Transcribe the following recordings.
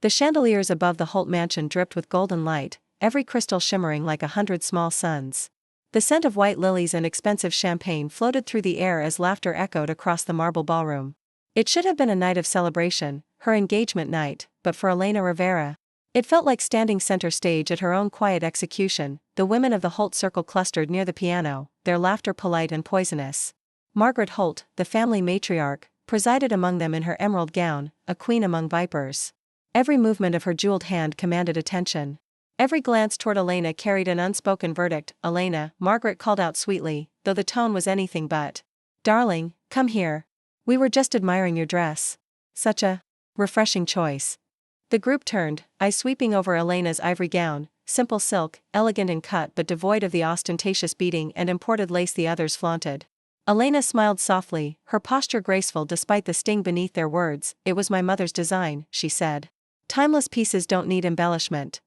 The chandeliers above the Holt mansion dripped with golden light, every crystal shimmering like 100 small suns. The scent of white lilies and expensive champagne floated through the air as laughter echoed across the marble ballroom. It should have been a night of celebration, her engagement night, but for Elena Rivera, it felt like standing center stage at her own quiet execution. The women of the Holt circle clustered near the piano, their laughter polite and poisonous. Margaret Holt, the family matriarch, presided among them in her emerald gown, a queen among vipers. Every movement of her jeweled hand commanded attention. Every glance toward Elena carried an unspoken verdict. "Elena," Margaret called out sweetly, though the tone was anything but. "Darling, come here. We were just admiring your dress. Such a refreshing choice." The group turned, eyes sweeping over Elena's ivory gown, simple silk, elegant in cut but devoid of the ostentatious beading and imported lace the others flaunted. Elena smiled softly, her posture graceful despite the sting beneath their words. "It was my mother's design," she said. "Timeless pieces don't need embellishment."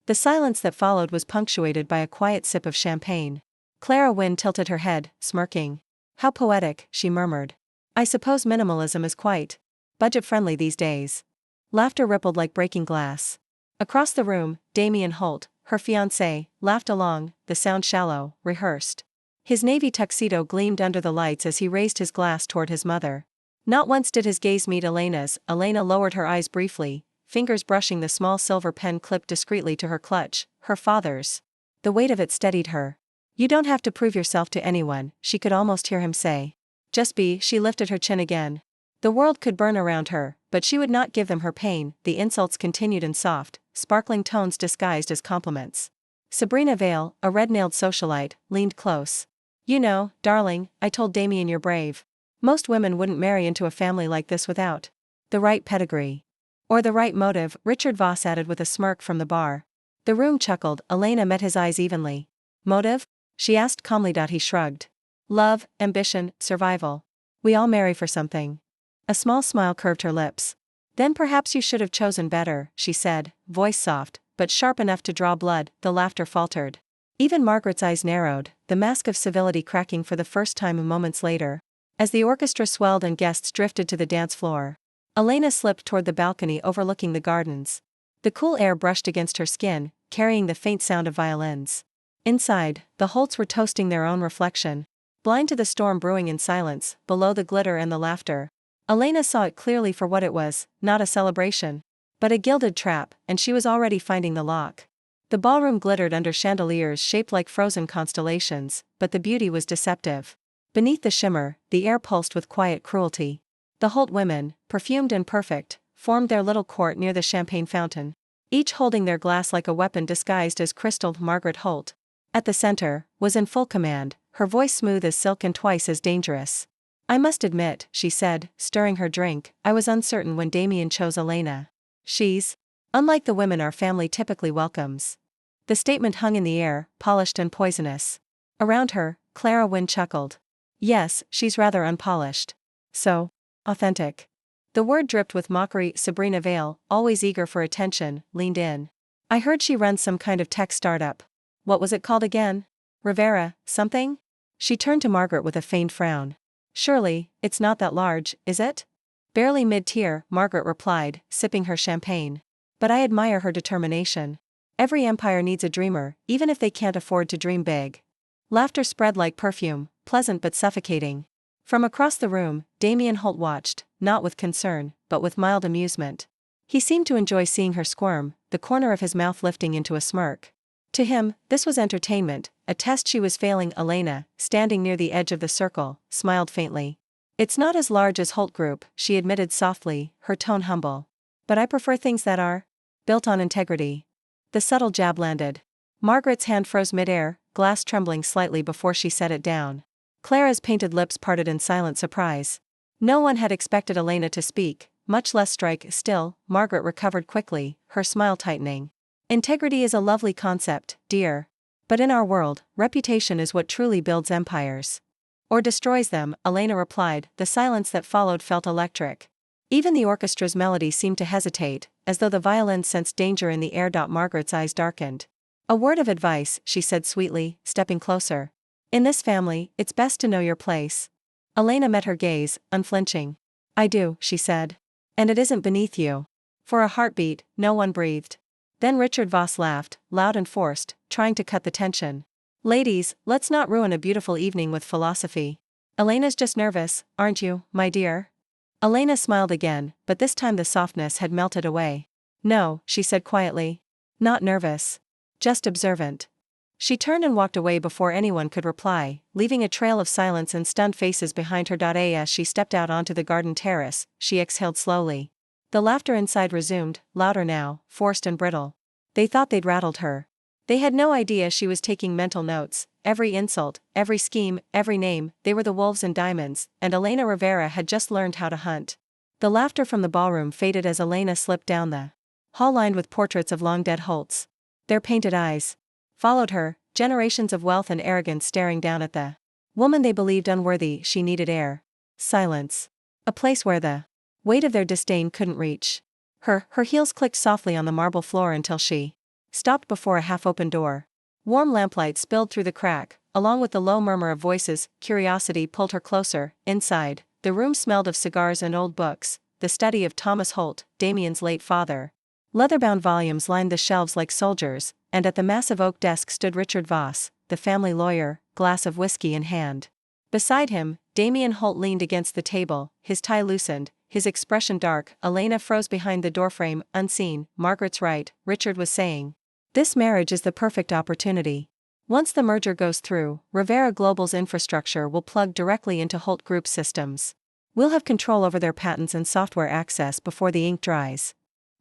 The silence that followed was punctuated by a quiet sip of champagne. Clara Wynne tilted her head, smirking. "How poetic," she murmured. "I suppose minimalism is quite budget-friendly these days." Laughter rippled like breaking glass. Across the room, Damien Holt, her fiancé, laughed along, the sound shallow, rehearsed. His navy tuxedo gleamed under the lights as he raised his glass toward his mother. Not once did his gaze meet Elena's. Elena lowered her eyes briefly, fingers brushing the small silver pen clipped discreetly to her clutch, her father's. The weight of it steadied her. "You don't have to prove yourself to anyone," she could almost hear him say. "Just be." She lifted her chin again. The world could burn around her, but she would not give them her pain. The insults continued in soft, sparkling tones disguised as compliments. Sabrina Vale, a red-nailed socialite, leaned close. "You know, darling, I told Damien you're brave. Most women wouldn't marry into a family like this without the right pedigree. Or the right motive," Richard Voss added with a smirk from the bar. The room chuckled. Elena met his eyes evenly. "Motive?" she asked calmly. He shrugged. "Love, ambition, survival. We all marry for something." A small smile curved her lips. "Then perhaps you should have chosen better," she said, voice soft, but sharp enough to draw blood. The laughter faltered. Even Margaret's eyes narrowed, the mask of civility cracking for the first time moments later. As the orchestra swelled and guests drifted to the dance floor, Elena slipped toward the balcony overlooking the gardens. The cool air brushed against her skin, carrying the faint sound of violins. Inside, the Holts were toasting their own reflection. Blind to the storm brewing in silence, below the glitter and the laughter, Elena saw it clearly for what it was, not a celebration, but a gilded trap, and she was already finding the lock. The ballroom glittered under chandeliers shaped like frozen constellations, but the beauty was deceptive. Beneath the shimmer, the air pulsed with quiet cruelty. The Holt women, perfumed and perfect, formed their little court near the champagne fountain, each holding their glass like a weapon disguised as crystal. Margaret Holt, at the center, was in full command, her voice smooth as silk and twice as dangerous. "I must admit," she said, stirring her drink, "I was uncertain when Damien chose Elena. She's unlike the women our family typically welcomes." The statement hung in the air, polished and poisonous. Around her, Clara Wynne chuckled. "Yes, she's rather unpolished. So authentic." The word dripped with mockery. Sabrina Vale, always eager for attention, leaned in. "I heard she runs some kind of tech startup. What was it called again? Rivera, something?" She turned to Margaret with a faint frown. "Surely, it's not that large, is it?" "Barely mid-tier," Margaret replied, sipping her champagne. "But I admire her determination. Every empire needs a dreamer, even if they can't afford to dream big." Laughter spread like perfume, pleasant but suffocating. From across the room, Damien Holt watched, not with concern, but with mild amusement. He seemed to enjoy seeing her squirm, the corner of his mouth lifting into a smirk. To him, this was entertainment, a test she was failing. Elena, standing near the edge of the circle, smiled faintly. "It's not as large as Holt Group," she admitted softly, her tone humble. "But I prefer things that are built on integrity." The subtle jab landed. Margaret's hand froze mid-air, glass trembling slightly before she set it down. Clara's painted lips parted in silent surprise. No one had expected Elena to speak, much less strike. Still, Margaret recovered quickly, her smile tightening. "Integrity is a lovely concept, dear. But in our world, reputation is what truly builds empires. Or destroys them," Elena replied. The silence that followed felt electric. Even the orchestra's melody seemed to hesitate, as though the violins sensed danger in the air. Margaret's eyes darkened. "A word of advice," she said sweetly, stepping closer. "In this family, it's best to know your place." Elena met her gaze, unflinching. "I do," she said. "And it isn't beneath you." For a heartbeat, no one breathed. Then Richard Voss laughed, loud and forced, trying to cut the tension. Ladies, let's not ruin a beautiful evening with philosophy. Elena's just nervous, aren't you, my dear? Elena smiled again, but this time the softness had melted away. No, she said quietly. Not nervous. Just observant. She turned and walked away before anyone could reply, leaving a trail of silence and stunned faces behind her. As she stepped out onto the garden terrace, she exhaled slowly. The laughter inside resumed, louder now, forced and brittle. They thought they'd rattled her. They had no idea she was taking mental notes. Every insult, every scheme, every name, they were the wolves in diamonds, and Elena Rivera had just learned how to hunt. The laughter from the ballroom faded as Elena slipped down the hall lined with portraits of long-dead Holts. Their painted eyes followed her, generations of wealth and arrogance staring down at the woman they believed unworthy. She needed air. Silence. A place where the weight of their disdain couldn't reach. Her heels clicked softly on the marble floor until she stopped before a half-open door. Warm lamplight spilled through the crack, along with the low murmur of voices. Curiosity pulled her closer. Inside, the room smelled of cigars and old books, the study of Thomas Holt, Damien's late father. Leather-bound volumes lined the shelves like soldiers, and at the massive oak desk stood Richard Voss, the family lawyer, glass of whiskey in hand. Beside him, Damien Holt leaned against the table, his tie loosened, his expression dark. Elena froze behind the doorframe, unseen. Margaret's right, Richard was saying. This marriage is the perfect opportunity. Once the merger goes through, Rivera Global's infrastructure will plug directly into Holt Group's systems. We'll have control over their patents and software access before the ink dries.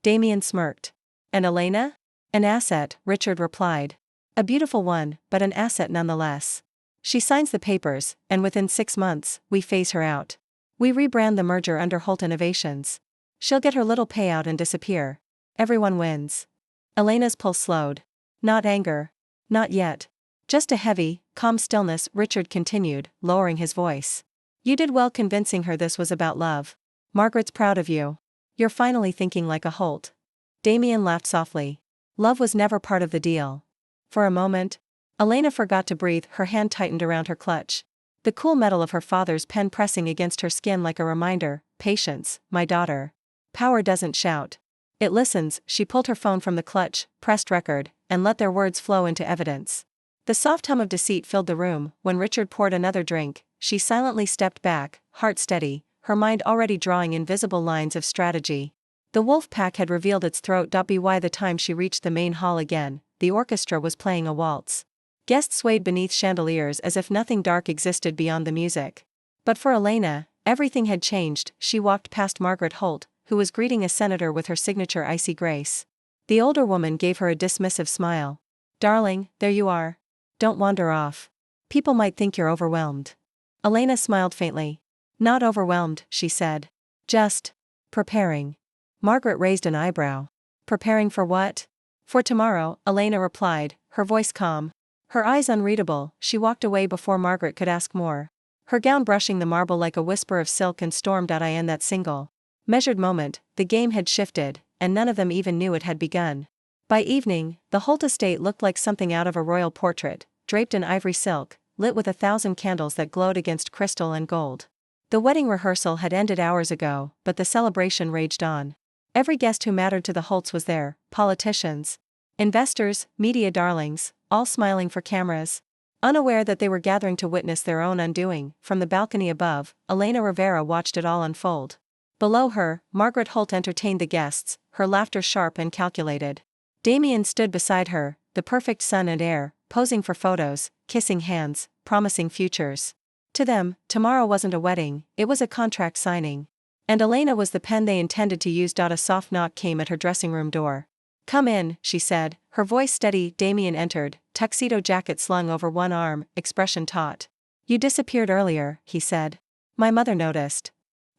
Damien smirked. And Elena? An asset, Richard replied. A beautiful one, but an asset nonetheless. She signs the papers, and within 6 months, we phase her out. We rebrand the merger under Holt Innovations. She'll get her little payout and disappear. Everyone wins. Elena's pulse slowed. Not anger. Not yet. Just a heavy, calm stillness. Richard continued, lowering his voice. You did well convincing her this was about love. Margaret's proud of you. You're finally thinking like a Holt. Damien laughed softly. Love was never part of the deal. For a moment, Elena forgot to breathe. Her hand tightened around her clutch. The cool metal of her father's pen pressing against her skin like a reminder. Patience, my daughter. Power doesn't shout. It listens. She pulled her phone from the clutch, pressed record, and let their words flow into evidence. The soft hum of deceit filled the room. When Richard poured another drink, she silently stepped back, heart steady, her mind already drawing invisible lines of strategy. The wolf pack had revealed its throat. By the time she reached the main hall again, the orchestra was playing a waltz. Guests swayed beneath chandeliers as if nothing dark existed beyond the music. But for Elena, everything had changed. She walked past Margaret Holt, who was greeting a senator with her signature icy grace. The older woman gave her a dismissive smile. Darling, there you are. Don't wander off. People might think you're overwhelmed. Elena smiled faintly. Not overwhelmed, she said. Just preparing. Margaret raised an eyebrow. Preparing for what? For tomorrow, Elena replied, her voice calm. Her eyes unreadable. She walked away before Margaret could ask more. Her gown brushing the marble like a whisper of silk, and stormed out. In that single, measured moment, the game had shifted, and none of them even knew it had begun. By evening, the Holt estate looked like something out of a royal portrait, draped in ivory silk, lit with 1,000 candles that glowed against crystal and gold. The wedding rehearsal had ended hours ago, but the celebration raged on. Every guest who mattered to the Holts was there, politicians, investors, media darlings, all smiling for cameras, unaware that they were gathering to witness their own undoing. From the balcony above, Elena Rivera watched it all unfold. Below her, Margaret Holt entertained the guests, her laughter sharp and calculated. Damien stood beside her, the perfect son and heir, posing for photos, kissing hands, promising futures. To them, tomorrow wasn't a wedding, it was a contract signing. And Elena was the pen they intended to use. A soft knock came at her dressing room door. Come in, she said, her voice steady. Damien entered, tuxedo jacket slung over one arm, expression taut. You disappeared earlier, he said. My mother noticed.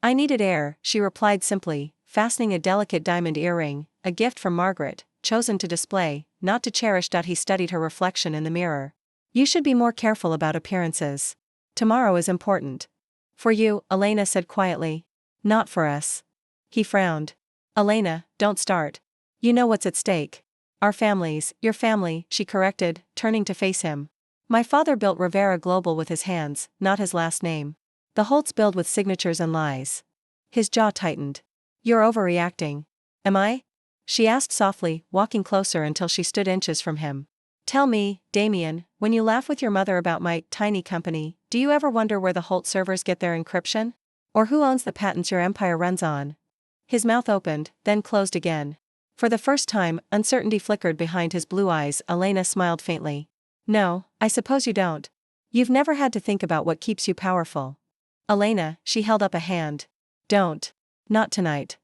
I needed air, she replied simply, fastening a delicate diamond earring, a gift from Margaret, chosen to display, not to cherish. He studied her reflection in the mirror. You should be more careful about appearances. Tomorrow is important. For you, Elena said quietly. Not for us. He frowned. Elena, don't start. You know what's at stake. Our families, your family, she corrected, turning to face him. My father built Rivera Global with his hands, not his last name. The Holts build with signatures and lies. His jaw tightened. You're overreacting. Am I? She asked softly, walking closer until she stood inches from him. Tell me, Damien, when you laugh with your mother about my tiny company, do you ever wonder where the Holt servers get their encryption? Or who owns the patents your empire runs on? His mouth opened, then closed again. For the first time, uncertainty flickered behind his blue eyes. Elena smiled faintly. No, I suppose you don't. You've never had to think about what keeps you powerful. Elena, she held up a hand. Don't. Not tonight.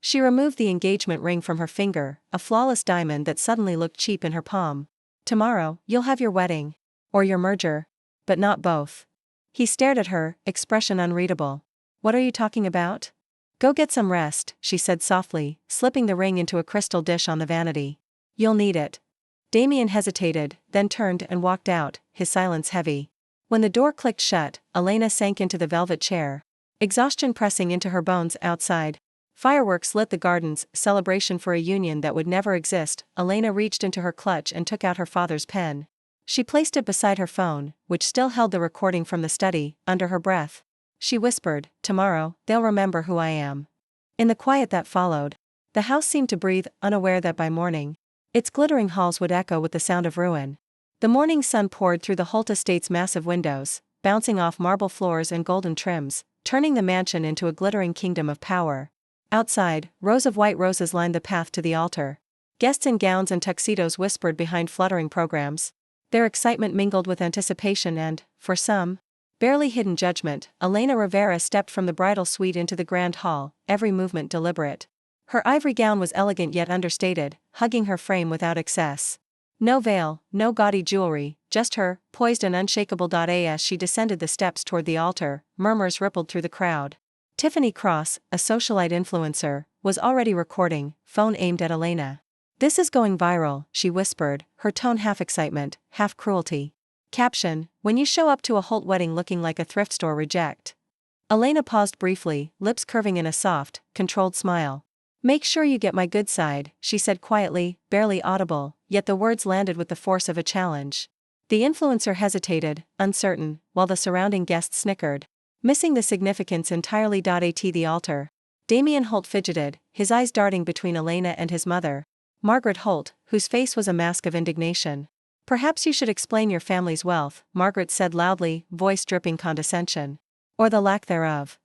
She removed the engagement ring from her finger, a flawless diamond that suddenly looked cheap in her palm. Tomorrow, you'll have your wedding. Or your merger. But not both. He stared at her, expression unreadable. What are you talking about? Go get some rest, she said softly, slipping the ring into a crystal dish on the vanity. You'll need it. Damien hesitated, then turned and walked out, his silence heavy. When the door clicked shut, Elena sank into the velvet chair. Exhaustion pressing into her bones outside. Fireworks lit the gardens, celebration for a union that would never exist. Elena reached into her clutch and took out her father's pen. She placed it beside her phone, which still held the recording from the study, under her breath. She whispered, tomorrow, they'll remember who I am. In the quiet that followed, the house seemed to breathe, unaware that by morning, its glittering halls would echo with the sound of ruin. The morning sun poured through the Holt estate's massive windows, bouncing off marble floors and golden trims, turning the mansion into a glittering kingdom of power. Outside, rows of white roses lined the path to the altar. Guests in gowns and tuxedos whispered behind fluttering programs. Their excitement mingled with anticipation and, for some, barely hidden judgment. Elena Rivera stepped from the bridal suite into the grand hall, every movement deliberate. Her ivory gown was elegant yet understated, hugging her frame without excess. No veil, no gaudy jewelry, just her, poised and unshakable. As she descended the steps toward the altar, murmurs rippled through the crowd. Tiffany Cross, a socialite influencer, was already recording, phone aimed at Elena. This is going viral, she whispered, her tone half excitement, half cruelty. Caption, when you show up to a Holt wedding looking like a thrift store reject. Elena paused briefly, lips curving in a soft, controlled smile. Make sure you get my good side, she said quietly, barely audible, yet the words landed with the force of a challenge. The influencer hesitated, uncertain, while the surrounding guests snickered, missing the significance entirely. At the altar, Damien Holt fidgeted, his eyes darting between Elena and his mother, Margaret Holt, whose face was a mask of indignation. Perhaps you should explain your family's wealth, Margaret said loudly, voice dripping condescension. Or the lack thereof.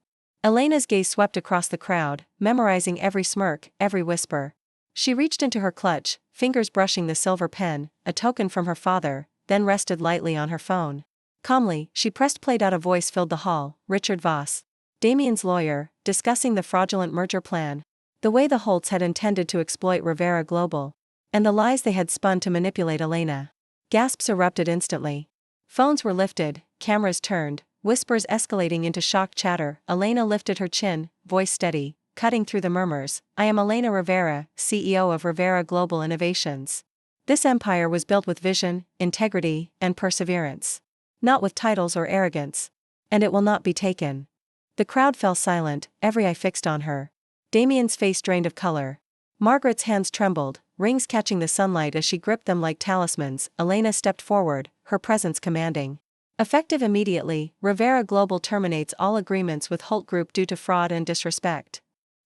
Elena's gaze swept across the crowd, memorizing every smirk, every whisper. She reached into her clutch, fingers brushing the silver pen, a token from her father, then rested lightly on her phone. Calmly, she pressed play. A voice filled the hall, Richard Voss, Damien's lawyer, discussing the fraudulent merger plan. The way the Holts had intended to exploit Rivera Global. And the lies they had spun to manipulate Elena. Gasps erupted instantly. Phones were lifted, cameras turned, whispers escalating into shocked chatter. Elena lifted her chin, voice steady, cutting through the murmurs. I am Elena Rivera, CEO of Rivera Global Innovations. This empire was built with vision, integrity, and perseverance. Not with titles or arrogance. And it will not be taken. The crowd fell silent, every eye fixed on her. Damien's face drained of color. Margaret's hands trembled, rings catching the sunlight as she gripped them like talismans. Elena stepped forward, her presence commanding. Effective immediately, Rivera Global terminates all agreements with Holt Group due to fraud and disrespect.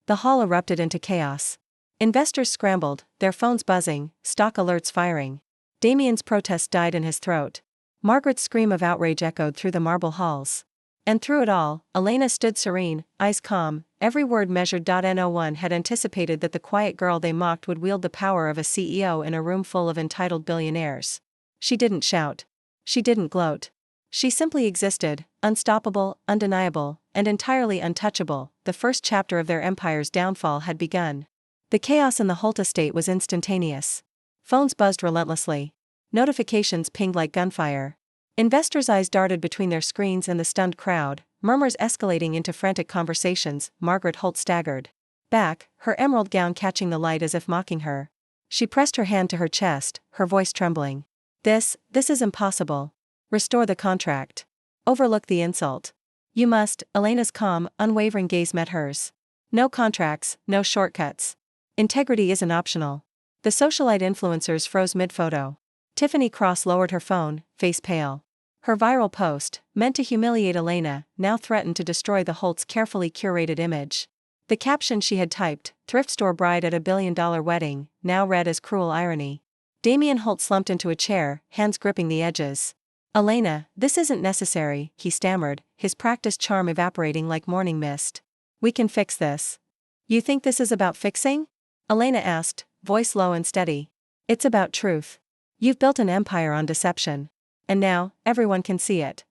The hall erupted into chaos. Investors scrambled, their phones buzzing, stock alerts firing. Damien's protest died in his throat. Margaret's scream of outrage echoed through the marble halls. And through it all, Elena stood serene, eyes calm, every word measured. No one had anticipated that the quiet girl they mocked would wield the power of a CEO in a room full of entitled billionaires. She didn't shout. She didn't gloat. She simply existed, unstoppable, undeniable, and entirely untouchable. The first chapter of their empire's downfall had begun. The chaos in the Holt estate was instantaneous. Phones buzzed relentlessly. Notifications pinged like gunfire. Investors' eyes darted between their screens and the stunned crowd, murmurs escalating into frantic conversations. Margaret Holt staggered back, her emerald gown catching the light as if mocking her. She pressed her hand to her chest, her voice trembling. This is impossible. Restore the contract. Overlook the insult. You must. Elena's calm, unwavering gaze met hers. No contracts, no shortcuts. Integrity isn't optional. The socialite influencers froze mid-photo. Tiffany Cross lowered her phone, face pale. Her viral post, meant to humiliate Elena, now threatened to destroy the Holt's carefully curated image. The caption she had typed, "Thrift store bride at a $1 billion wedding," now read as cruel irony. Damien Holt slumped into a chair, hands gripping the edges. "Elena, this isn't necessary," he stammered, his practiced charm evaporating like morning mist. "We can fix this." "You think this is about fixing?" Elena asked, voice low and steady. "It's about truth. You've built an empire on deception. And now, everyone can see it."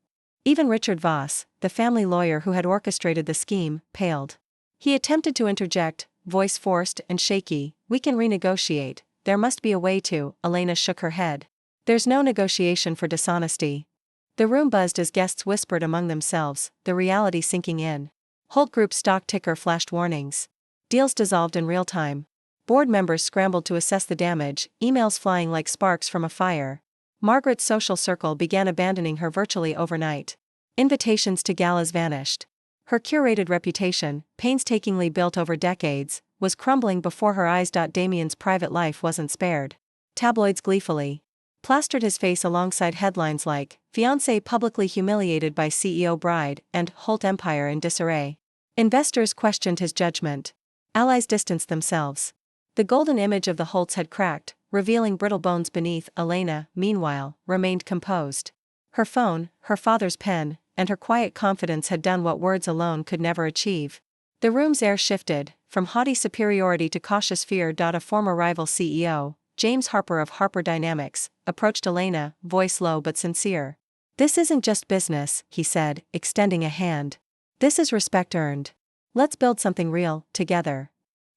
Even Richard Voss, the family lawyer who had orchestrated the scheme, paled. He attempted to interject, voice forced and shaky, "We can renegotiate, there must be a way to." Elena shook her head. "There's no negotiation for dishonesty." The room buzzed as guests whispered among themselves, the reality sinking in. Holt Group's stock ticker flashed warnings. Deals dissolved in real time. Board members scrambled to assess the damage, emails flying like sparks from a fire. Margaret's social circle began abandoning her virtually overnight. Invitations to galas vanished. Her curated reputation, painstakingly built over decades, was crumbling before her eyes. Damien's private life wasn't spared. Tabloids gleefully plastered his face alongside headlines like, "Fiancé publicly humiliated by CEO bride," and "Holt Empire in disarray." Investors questioned his judgment. Allies distanced themselves. The golden image of the Holts had cracked, revealing brittle bones beneath. Elena, meanwhile, remained composed. Her phone, her father's pen, and her quiet confidence had done what words alone could never achieve. The room's air shifted, from haughty superiority to cautious fear. A former rival CEO, James Harper of Harper Dynamics, approached Elena, voice low but sincere. "This isn't just business," he said, extending a hand. "This is respect earned. Let's build something real, together."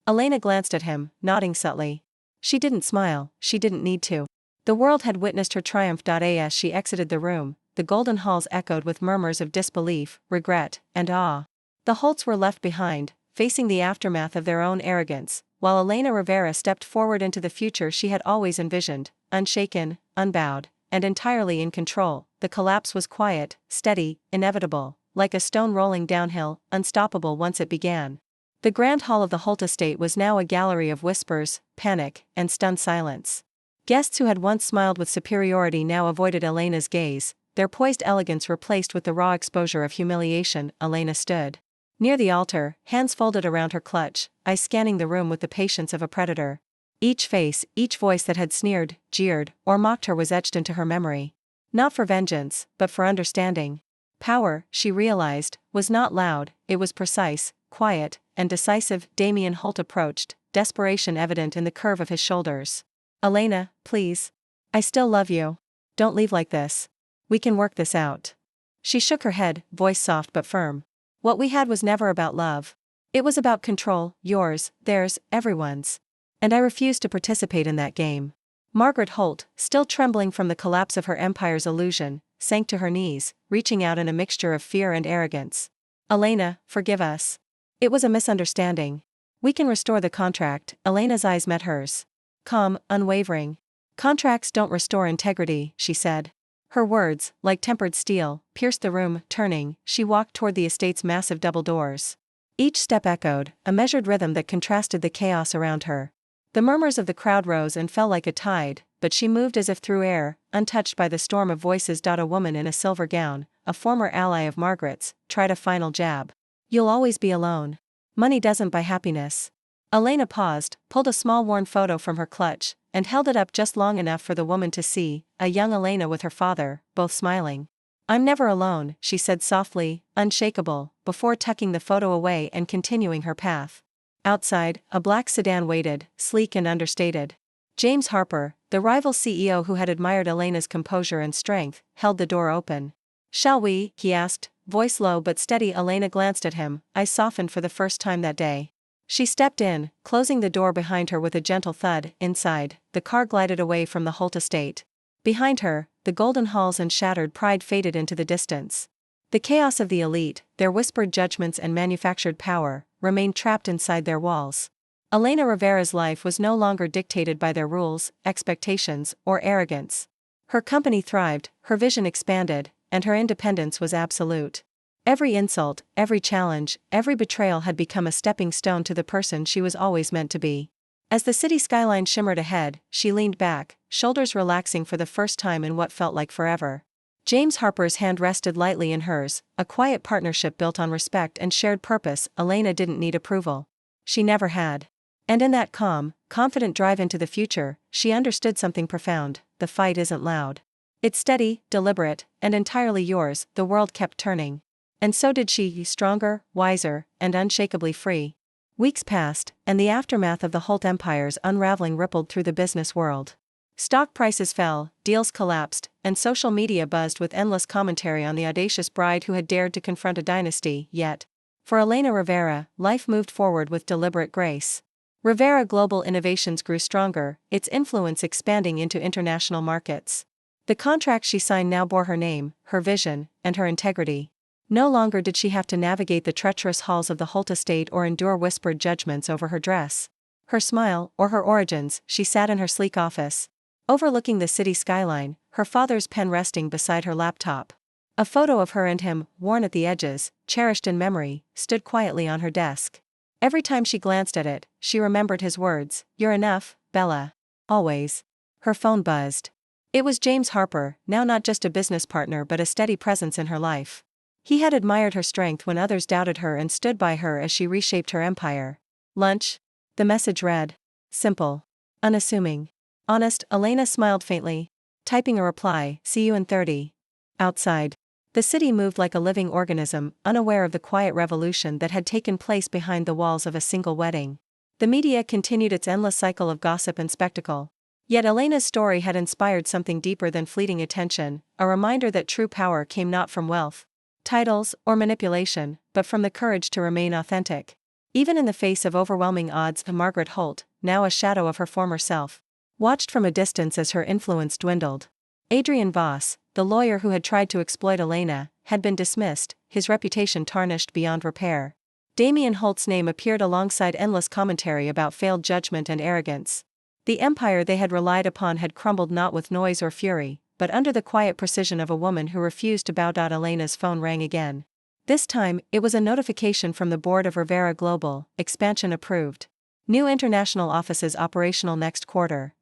Elena glanced at him, nodding subtly. She didn't smile, she didn't need to. The world had witnessed her triumph. As she exited the room, the golden halls echoed with murmurs of disbelief, regret, and awe. The Holts were left behind, facing the aftermath of their own arrogance, while Elena Rivera stepped forward into the future she had always envisioned, unshaken, unbowed, and entirely in control. The collapse was quiet, steady, inevitable, like a stone rolling downhill, unstoppable once it began. The grand hall of the Holt estate was now a gallery of whispers, panic, and stunned silence. Guests who had once smiled with superiority now avoided Elena's gaze, their poised elegance replaced with the raw exposure of humiliation. Elena stood near the altar, hands folded around her clutch, eyes scanning the room with the patience of a predator. Each face, each voice that had sneered, jeered, or mocked her was etched into her memory. Not for vengeance, but for understanding. Power, she realized, was not loud, it was precise, quiet, and decisive. Damien Holt approached, desperation evident in the curve of his shoulders. "Elena, please. I still love you. Don't leave like this. We can work this out." She shook her head, voice soft but firm. "What we had was never about love. It was about control, yours, theirs, everyone's. And I refused to participate in that game." Margaret Holt, still trembling from the collapse of her empire's illusion, sank to her knees, reaching out in a mixture of fear and arrogance. "Elena, forgive us. It was a misunderstanding. We can restore the contract." Elena's eyes met hers. Calm, unwavering. "Contracts don't restore integrity," she said. Her words, like tempered steel, pierced the room. Turning, she walked toward the estate's massive double doors. Each step echoed, a measured rhythm that contrasted the chaos around her. The murmurs of the crowd rose and fell like a tide, but she moved as if through air, untouched by the storm of voices. A woman in a silver gown, a former ally of Margaret's, tried a final jab. "You'll always be alone. Money doesn't buy happiness." Elena paused, pulled a small worn photo from her clutch, and held it up just long enough for the woman to see, a young Elena with her father, both smiling. "I'm never alone," she said softly, unshakable, before tucking the photo away and continuing her path. Outside, a black sedan waited, sleek and understated. James Harper, the rival CEO who had admired Elena's composure and strength, held the door open. "Shall we?" he asked, voice low but steady. Elena glanced at him, eyes softened for the first time that day. She stepped in, closing the door behind her with a gentle thud. Inside, the car glided away from the Holt estate. Behind her, the golden halls and shattered pride faded into the distance. The chaos of the elite, their whispered judgments and manufactured power, remained trapped inside their walls. Elena Rivera's life was no longer dictated by their rules, expectations, or arrogance. Her company thrived, her vision expanded, and her independence was absolute. Every insult, every challenge, every betrayal had become a stepping stone to the person she was always meant to be. As the city skyline shimmered ahead, she leaned back, shoulders relaxing for the first time in what felt like forever. James Harper's hand rested lightly in hers, a quiet partnership built on respect and shared purpose. Elena didn't need approval. She never had. And in that calm, confident drive into the future, she understood something profound: the fight isn't loud. It's steady, deliberate, and entirely yours. The world kept turning. And so did she, stronger, wiser, and unshakably free. Weeks passed, and the aftermath of the Holt Empire's unraveling rippled through the business world. Stock prices fell, deals collapsed, and social media buzzed with endless commentary on the audacious bride who had dared to confront a dynasty. Yet, for Elena Rivera, life moved forward with deliberate grace. Rivera Global Innovations grew stronger, its influence expanding into international markets. The contracts she signed now bore her name, her vision, and her integrity. No longer did she have to navigate the treacherous halls of the Holt estate or endure whispered judgments over her dress, her smile, or her origins. She sat in her sleek office, overlooking the city skyline, her father's pen resting beside her laptop. A photo of her and him, worn at the edges, cherished in memory, stood quietly on her desk. Every time she glanced at it, she remembered his words: "You're enough, Bella. Always." Her phone buzzed. It was James Harper, now not just a business partner but a steady presence in her life. He had admired her strength when others doubted her and stood by her as she reshaped her empire. "Lunch?" The message read. Simple. Unassuming. Honest. Elena smiled faintly, typing a reply: "See you in 30. Outside. The city moved like a living organism, unaware of the quiet revolution that had taken place behind the walls of a single wedding. The media continued its endless cycle of gossip and spectacle. Yet Elena's story had inspired something deeper than fleeting attention, a reminder that true power came not from wealth, titles, or manipulation, but from the courage to remain authentic. Even in the face of overwhelming odds, Margaret Holt, now a shadow of her former self, watched from a distance as her influence dwindled. Adrian Voss, the lawyer who had tried to exploit Elena, had been dismissed, his reputation tarnished beyond repair. Damien Holt's name appeared alongside endless commentary about failed judgment and arrogance. The empire they had relied upon had crumbled not with noise or fury, but under the quiet precision of a woman who refused to bow down. Elena's phone rang again. This time, it was a notification from the board of Rivera Global: expansion approved. New international offices operational next quarter.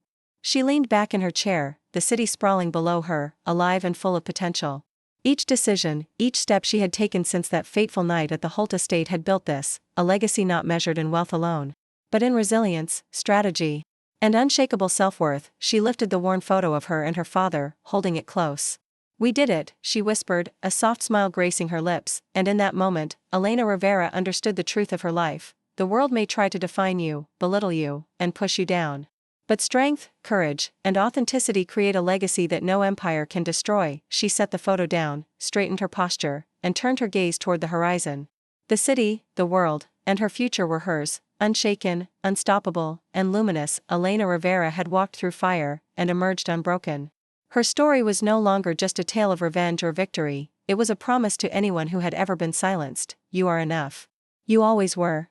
She leaned back in her chair, the city sprawling below her, alive and full of potential. Each decision, each step she had taken since that fateful night at the Holt estate had built this, a legacy not measured in wealth alone, but in resilience, strategy, and unshakable self-worth. She lifted the worn photo of her and her father, holding it close. "We did it," she whispered, a soft smile gracing her lips, and in that moment, Elena Rivera understood the truth of her life. The world may try to define you, belittle you, and push you down. But strength, courage, and authenticity create a legacy that no empire can destroy. She set the photo down, straightened her posture, and turned her gaze toward the horizon. The city, the world, and her future were hers, unshaken, unstoppable, and luminous. Elena Rivera had walked through fire, and emerged unbroken. Her story was no longer just a tale of revenge or victory, it was a promise to anyone who had ever been silenced: you are enough. You always were.